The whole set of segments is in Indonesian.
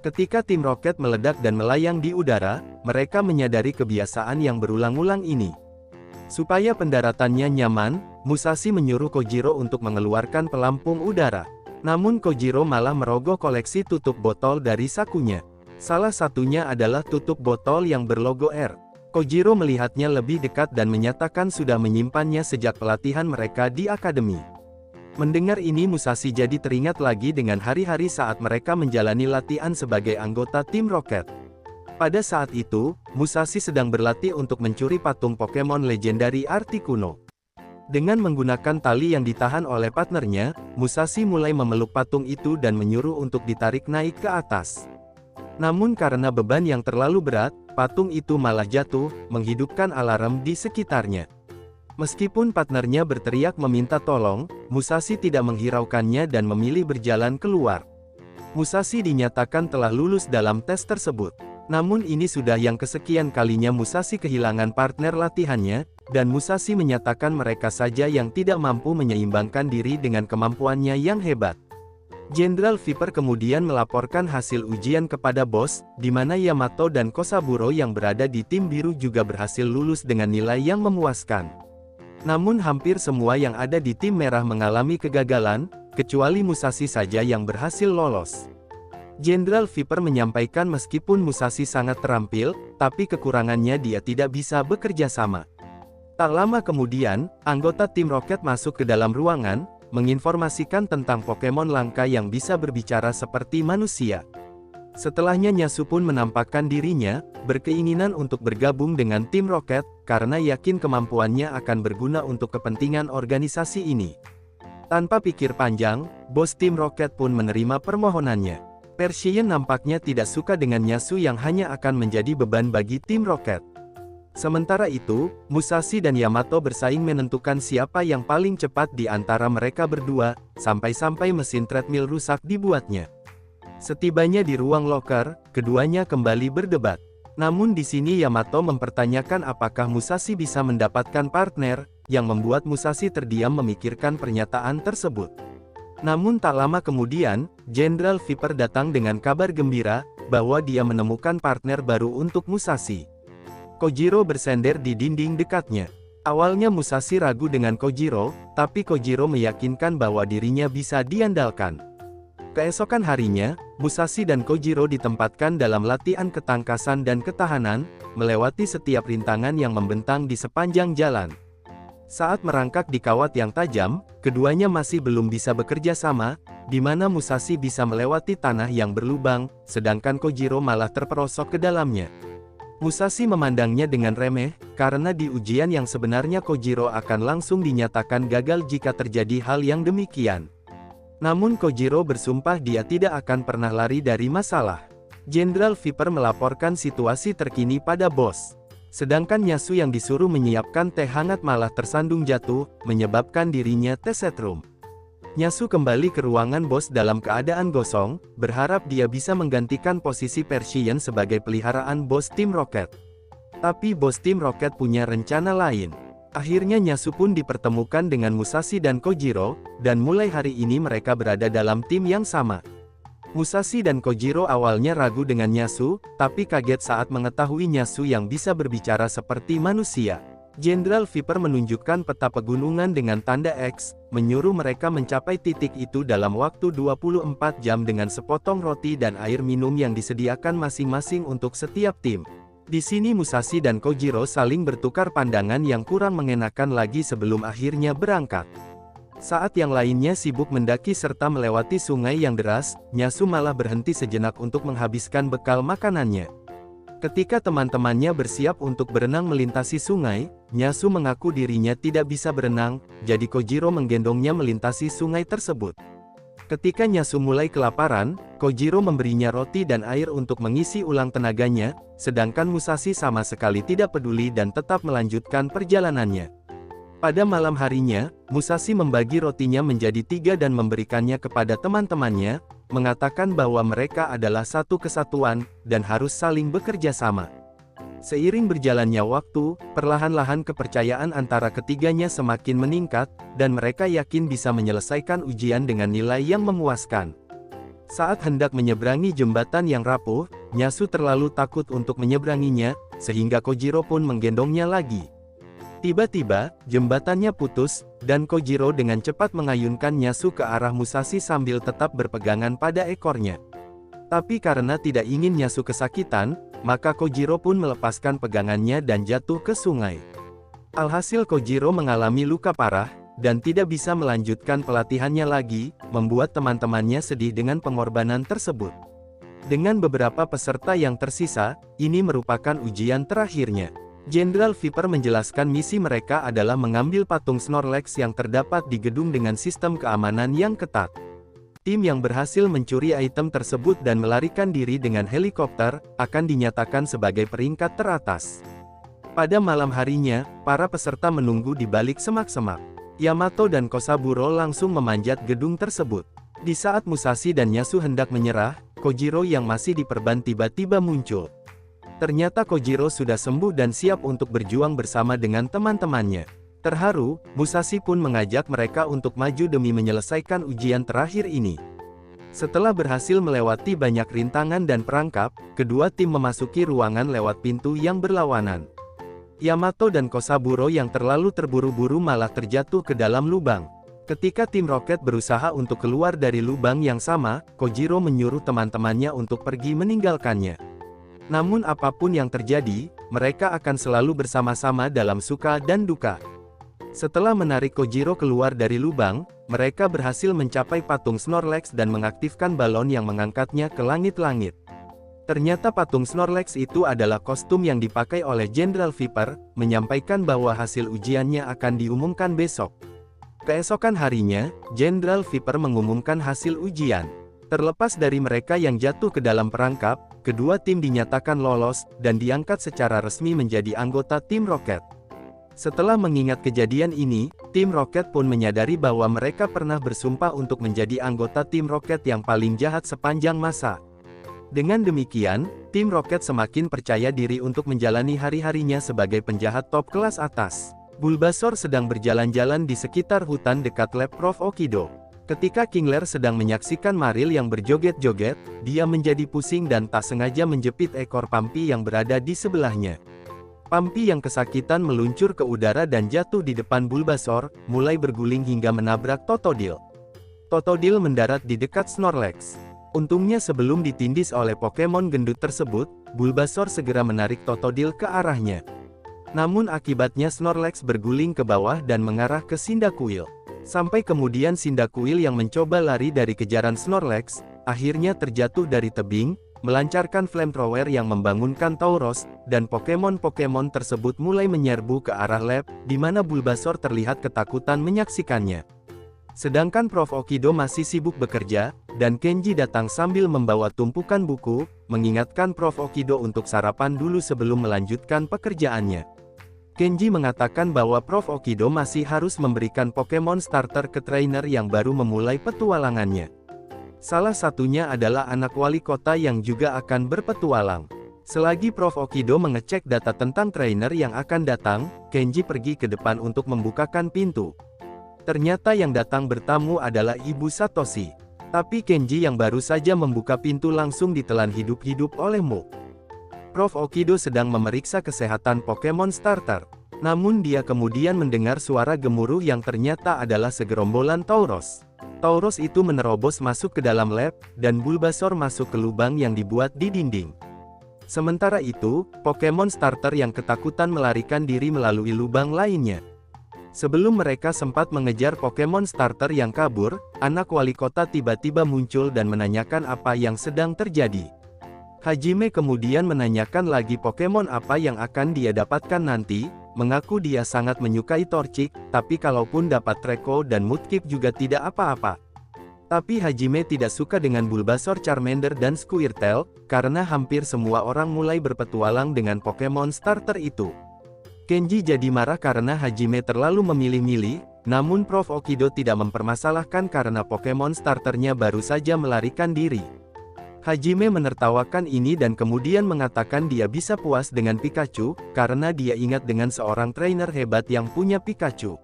Ketika tim roket meledak dan melayang di udara, mereka menyadari kebiasaan yang berulang-ulang ini. Supaya pendaratannya nyaman, Musashi menyuruh Kojiro untuk mengeluarkan pelampung udara. Namun Kojiro malah merogoh koleksi tutup botol dari sakunya. Salah satunya adalah tutup botol yang berlogo R. Kojiro melihatnya lebih dekat dan menyatakan sudah menyimpannya sejak pelatihan mereka di akademi. Mendengar ini Musashi jadi teringat lagi dengan hari-hari saat mereka menjalani latihan sebagai anggota tim roket. Pada saat itu, Musashi sedang berlatih untuk mencuri patung Pokemon legendari Articuno. Dengan menggunakan tali yang ditahan oleh partnernya, Musashi mulai memeluk patung itu dan menyuruh untuk ditarik naik ke atas. Namun karena beban yang terlalu berat, patung itu malah jatuh, menghidupkan alarm di sekitarnya. Meskipun partnernya berteriak meminta tolong, Musashi tidak menghiraukannya dan memilih berjalan keluar. Musashi dinyatakan telah lulus dalam tes tersebut. Namun ini sudah yang kesekian kalinya Musashi kehilangan partner latihannya, dan Musashi menyatakan mereka saja yang tidak mampu menyeimbangkan diri dengan kemampuannya yang hebat. Jenderal Viper kemudian melaporkan hasil ujian kepada bos, di mana Yamato dan Kosaburo yang berada di tim biru juga berhasil lulus dengan nilai yang memuaskan. Namun hampir semua yang ada di tim merah mengalami kegagalan, kecuali Musashi saja yang berhasil lolos. Jenderal Viper menyampaikan meskipun Musashi sangat terampil, tapi kekurangannya dia tidak bisa bekerja sama. Tak lama kemudian, anggota tim roket masuk ke dalam ruangan, menginformasikan tentang Pokemon langka yang bisa berbicara seperti manusia. Setelahnya Nyasu pun menampakkan dirinya, berkeinginan untuk bergabung dengan tim roket, karena yakin kemampuannya akan berguna untuk kepentingan organisasi ini. Tanpa pikir panjang, bos tim roket pun menerima permohonannya. Persian nampaknya tidak suka dengan Nyasu yang hanya akan menjadi beban bagi tim roket. Sementara itu, Musashi dan Yamato bersaing menentukan siapa yang paling cepat di antara mereka berdua, sampai-sampai mesin treadmill rusak dibuatnya. Setibanya di ruang loker, keduanya kembali berdebat. Namun di sini Yamato mempertanyakan apakah Musashi bisa mendapatkan partner, yang membuat Musashi terdiam memikirkan pernyataan tersebut. Namun tak lama kemudian, Jenderal Viper datang dengan kabar gembira, bahwa dia menemukan partner baru untuk Musashi. Kojiro bersender di dinding dekatnya. Awalnya Musashi ragu dengan Kojiro, tapi Kojiro meyakinkan bahwa dirinya bisa diandalkan. Keesokan harinya, Musashi dan Kojiro ditempatkan dalam latihan ketangkasan dan ketahanan, melewati setiap rintangan yang membentang di sepanjang jalan. Saat merangkak di kawat yang tajam, keduanya masih belum bisa bekerja sama, di mana Musashi bisa melewati tanah yang berlubang, sedangkan Kojiro malah terperosok ke dalamnya. Musashi memandangnya dengan remeh, karena di ujian yang sebenarnya Kojiro akan langsung dinyatakan gagal jika terjadi hal yang demikian. Namun Kojiro bersumpah dia tidak akan pernah lari dari masalah. Jenderal Viper melaporkan situasi terkini pada bos. Sedangkan Nyasu yang disuruh menyiapkan teh hangat malah tersandung jatuh, menyebabkan dirinya tersetrum. Nyasu kembali ke ruangan bos dalam keadaan gosong, berharap dia bisa menggantikan posisi Persian sebagai peliharaan bos tim roket. Tapi bos tim roket punya rencana lain. Akhirnya Nyasu pun dipertemukan dengan Musashi dan Kojiro, dan mulai hari ini mereka berada dalam tim yang sama. Musashi dan Kojiro awalnya ragu dengan Nyasu, tapi kaget saat mengetahui Nyasu yang bisa berbicara seperti manusia. Jenderal Viper menunjukkan peta pegunungan dengan tanda X, menyuruh mereka mencapai titik itu dalam waktu 24 jam dengan sepotong roti dan air minum yang disediakan masing-masing untuk setiap tim. Di sini Musashi dan Kojiro saling bertukar pandangan yang kurang mengenakan lagi sebelum akhirnya berangkat. Saat yang lainnya sibuk mendaki serta melewati sungai yang deras, Nyasu malah berhenti sejenak untuk menghabiskan bekal makanannya. Ketika teman-temannya bersiap untuk berenang melintasi sungai, Nyasu mengaku dirinya tidak bisa berenang, jadi Kojiro menggendongnya melintasi sungai tersebut. Ketika Nyasu mulai kelaparan, Kojiro memberinya roti dan air untuk mengisi ulang tenaganya, sedangkan Musashi sama sekali tidak peduli dan tetap melanjutkan perjalanannya. Pada malam harinya, Musashi membagi rotinya menjadi 3 dan memberikannya kepada teman-temannya, mengatakan bahwa mereka adalah satu kesatuan, dan harus saling bekerja sama. Seiring berjalannya waktu, perlahan-lahan kepercayaan antara ketiganya semakin meningkat, dan mereka yakin bisa menyelesaikan ujian dengan nilai yang memuaskan. Saat hendak menyeberangi jembatan yang rapuh, Nyasu terlalu takut untuk menyeberanginya, sehingga Kojiro pun menggendongnya lagi. Tiba-tiba, jembatannya putus, dan Kojiro dengan cepat mengayunkan Nyasu ke arah Musashi sambil tetap berpegangan pada ekornya. Tapi karena tidak ingin Nyasu kesakitan, maka Kojiro pun melepaskan pegangannya dan jatuh ke sungai. Alhasil Kojiro mengalami luka parah, dan tidak bisa melanjutkan pelatihannya lagi, membuat teman-temannya sedih dengan pengorbanan tersebut. Dengan beberapa peserta yang tersisa, ini merupakan ujian terakhirnya. Jenderal Viper menjelaskan misi mereka adalah mengambil patung Snorlax yang terdapat di gedung dengan sistem keamanan yang ketat. Tim yang berhasil mencuri item tersebut dan melarikan diri dengan helikopter, akan dinyatakan sebagai peringkat teratas. Pada malam harinya, para peserta menunggu di balik semak-semak. Yamato dan Kosaburo langsung memanjat gedung tersebut. Di saat Musashi dan Nyasu hendak menyerah, Kojiro yang masih diperban tiba-tiba muncul. Ternyata Kojiro sudah sembuh dan siap untuk berjuang bersama dengan teman-temannya. Terharu, Musashi pun mengajak mereka untuk maju demi menyelesaikan ujian terakhir ini. Setelah berhasil melewati banyak rintangan dan perangkap, kedua tim memasuki ruangan lewat pintu yang berlawanan. Yamato dan Kosaburo yang terlalu terburu-buru malah terjatuh ke dalam lubang. Ketika tim Rocket berusaha untuk keluar dari lubang yang sama, Kojiro menyuruh teman-temannya untuk pergi meninggalkannya. Namun apapun yang terjadi, mereka akan selalu bersama-sama dalam suka dan duka. Setelah menarik Kojiro keluar dari lubang, mereka berhasil mencapai patung Snorlax dan mengaktifkan balon yang mengangkatnya ke langit-langit. Ternyata patung Snorlax itu adalah kostum yang dipakai oleh Jenderal Viper, menyampaikan bahwa hasil ujiannya akan diumumkan besok. Keesokan harinya, Jenderal Viper mengumumkan hasil ujian. Terlepas dari mereka yang jatuh ke dalam perangkap, kedua tim dinyatakan lolos, dan diangkat secara resmi menjadi anggota tim Rocket. Setelah mengingat kejadian ini, tim Rocket pun menyadari bahwa mereka pernah bersumpah untuk menjadi anggota tim Rocket yang paling jahat sepanjang masa. Dengan demikian, tim Rocket semakin percaya diri untuk menjalani hari-harinya sebagai penjahat top kelas atas. Bulbasaur sedang berjalan-jalan di sekitar hutan dekat lab Prof. Okido. Ketika Kingler sedang menyaksikan Maril yang berjoget-joget, dia menjadi pusing dan tak sengaja menjepit ekor Pampi yang berada di sebelahnya. Pampi yang kesakitan meluncur ke udara dan jatuh di depan Bulbasaur, mulai berguling hingga menabrak Totodile. Totodile mendarat di dekat Snorlax. Untungnya sebelum ditindis oleh Pokemon gendut tersebut, Bulbasaur segera menarik Totodile ke arahnya. Namun akibatnya Snorlax berguling ke bawah dan mengarah ke Cyndaquil. Sampai kemudian Cyndaquil yang mencoba lari dari kejaran Snorlax, akhirnya terjatuh dari tebing, melancarkan flamethrower yang membangunkan Tauros, dan Pokemon-Pokemon tersebut mulai menyerbu ke arah lab, di mana Bulbasaur terlihat ketakutan menyaksikannya. Sedangkan Prof. Okido masih sibuk bekerja, dan Kenji datang sambil membawa tumpukan buku, mengingatkan Prof. Okido untuk sarapan dulu sebelum melanjutkan pekerjaannya. Kenji mengatakan bahwa Prof. Okido masih harus memberikan Pokemon starter ke trainer yang baru memulai petualangannya. Salah satunya adalah anak wali kota yang juga akan berpetualang. Selagi Prof. Okido mengecek data tentang trainer yang akan datang, Kenji pergi ke depan untuk membukakan pintu. Ternyata yang datang bertamu adalah Ibu Satoshi. Tapi Kenji yang baru saja membuka pintu langsung ditelan hidup-hidup oleh Muk. Prof. Okido sedang memeriksa kesehatan Pokemon starter. Namun dia kemudian mendengar suara gemuruh yang ternyata adalah segerombolan Tauros. Tauros itu menerobos masuk ke dalam lab, dan Bulbasaur masuk ke lubang yang dibuat di dinding. Sementara itu, Pokemon starter yang ketakutan melarikan diri melalui lubang lainnya. Sebelum mereka sempat mengejar Pokemon starter yang kabur, anak wali kota tiba-tiba muncul dan menanyakan apa yang sedang terjadi. Hajime kemudian menanyakan lagi Pokemon apa yang akan dia dapatkan nanti, mengaku dia sangat menyukai Torchic, tapi kalaupun dapat Treecko dan Mudkip juga tidak apa-apa. Tapi Hajime tidak suka dengan Bulbasaur, Charmander dan Squirtle, karena hampir semua orang mulai berpetualang dengan Pokemon starter itu. Kenji jadi marah karena Hajime terlalu memilih-milih, namun Prof. Okido tidak mempermasalahkan karena Pokemon starternya baru saja melarikan diri. Hajime menertawakan ini dan kemudian mengatakan dia bisa puas dengan Pikachu, karena dia ingat dengan seorang trainer hebat yang punya Pikachu.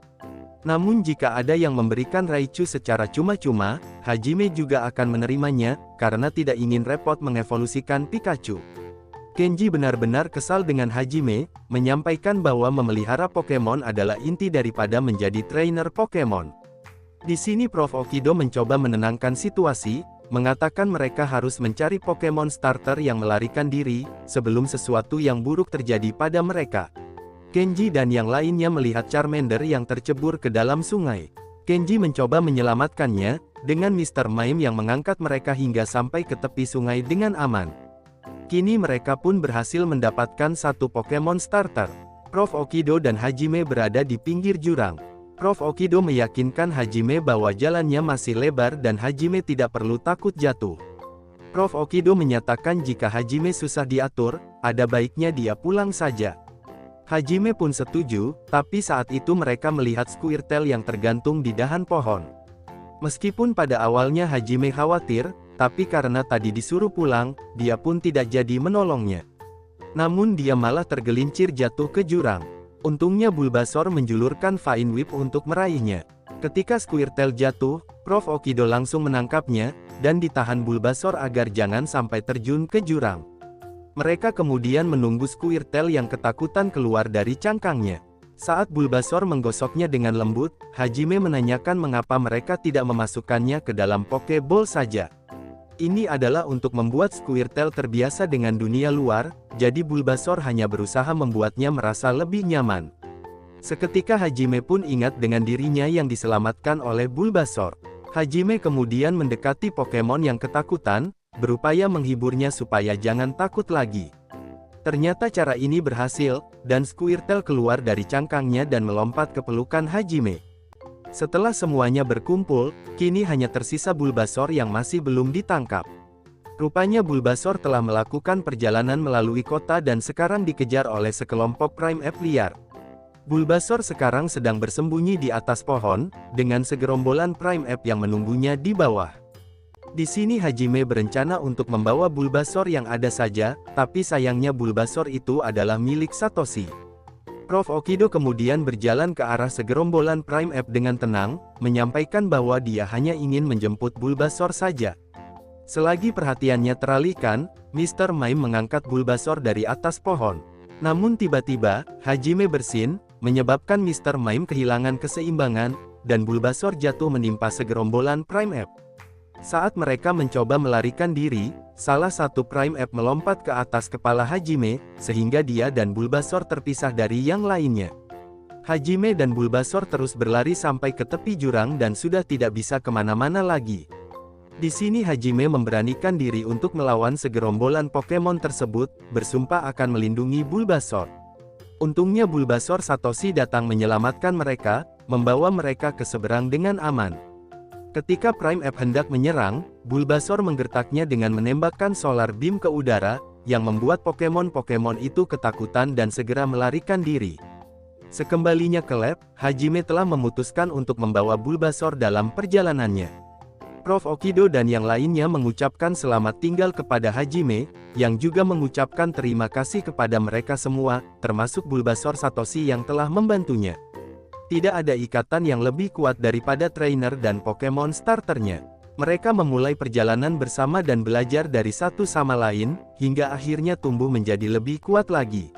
Namun jika ada yang memberikan Raichu secara cuma-cuma, Hajime juga akan menerimanya, karena tidak ingin repot mengevolusikan Pikachu. Kenji benar-benar kesal dengan Hajime, menyampaikan bahwa memelihara Pokemon adalah inti daripada menjadi trainer Pokemon. Di sini Prof. Okido mencoba menenangkan situasi, mengatakan mereka harus mencari Pokemon starter yang melarikan diri, sebelum sesuatu yang buruk terjadi pada mereka. Kenji dan yang lainnya melihat Charmander yang tercebur ke dalam sungai. Kenji mencoba menyelamatkannya, dengan Mr. Mime yang mengangkat mereka hingga sampai ke tepi sungai dengan aman. Kini mereka pun berhasil mendapatkan satu Pokemon starter. Prof. Okido dan Hajime berada di pinggir jurang. Prof. Okido meyakinkan Hajime bahwa jalannya masih lebar dan Hajime tidak perlu takut jatuh. Prof. Okido menyatakan jika Hajime susah diatur, ada baiknya dia pulang saja. Hajime pun setuju, tapi saat itu mereka melihat Squirtle yang tergantung di dahan pohon. Meskipun pada awalnya Hajime khawatir, tapi karena tadi disuruh pulang, dia pun tidak jadi menolongnya. Namun dia malah tergelincir jatuh ke jurang. Untungnya Bulbasaur menjulurkan Fine Whip untuk meraihnya. Ketika Squirtle jatuh, Prof. Okido langsung menangkapnya, dan ditahan Bulbasaur agar jangan sampai terjun ke jurang. Mereka kemudian menunggu Squirtle yang ketakutan keluar dari cangkangnya. Saat Bulbasaur menggosoknya dengan lembut, Hajime menanyakan mengapa mereka tidak memasukkannya ke dalam Pokeball saja. Ini adalah untuk membuat Squirtle terbiasa dengan dunia luar, jadi Bulbasaur hanya berusaha membuatnya merasa lebih nyaman. Seketika Hajime pun ingat dengan dirinya yang diselamatkan oleh Bulbasaur. Hajime kemudian mendekati Pokemon yang ketakutan, berupaya menghiburnya supaya jangan takut lagi. Ternyata cara ini berhasil, dan Squirtle keluar dari cangkangnya dan melompat ke pelukan Hajime. Setelah semuanya berkumpul, kini hanya tersisa Bulbasaur yang masih belum ditangkap. Rupanya Bulbasaur telah melakukan perjalanan melalui kota dan sekarang dikejar oleh sekelompok Prime Ape liar. Bulbasaur sekarang sedang bersembunyi di atas pohon, dengan segerombolan Prime Ape yang menunggunya di bawah. Di sini Hajime berencana untuk membawa Bulbasaur yang ada saja, tapi sayangnya Bulbasaur itu adalah milik Satoshi. Prof. Okido kemudian berjalan ke arah segerombolan Prime Ape dengan tenang, menyampaikan bahwa dia hanya ingin menjemput Bulbasaur saja. Selagi perhatiannya teralihkan, Mr. Mime mengangkat Bulbasaur dari atas pohon. Namun tiba-tiba, Hajime bersin, menyebabkan Mr. Mime kehilangan keseimbangan, dan Bulbasaur jatuh menimpa segerombolan Prime Ape. Saat mereka mencoba melarikan diri, salah satu Prime Ape melompat ke atas kepala Hajime, sehingga dia dan Bulbasaur terpisah dari yang lainnya. Hajime dan Bulbasaur terus berlari sampai ke tepi jurang dan sudah tidak bisa kemana-mana lagi. Di sini Hajime memberanikan diri untuk melawan segerombolan Pokemon tersebut, bersumpah akan melindungi Bulbasaur. Untungnya Bulbasaur Satoshi datang menyelamatkan mereka, membawa mereka ke seberang dengan aman. Ketika Prime Ape hendak menyerang, Bulbasaur menggertaknya dengan menembakkan Solar Beam ke udara, yang membuat Pokemon-Pokemon itu ketakutan dan segera melarikan diri. Sekembalinya ke lab, Hajime telah memutuskan untuk membawa Bulbasaur dalam perjalanannya. Prof. Okido dan yang lainnya mengucapkan selamat tinggal kepada Hajime, yang juga mengucapkan terima kasih kepada mereka semua, termasuk Bulbasaur Satoshi yang telah membantunya. Tidak ada ikatan yang lebih kuat daripada trainer dan Pokemon starternya. Mereka memulai perjalanan bersama dan belajar dari satu sama lain, hingga akhirnya tumbuh menjadi lebih kuat lagi.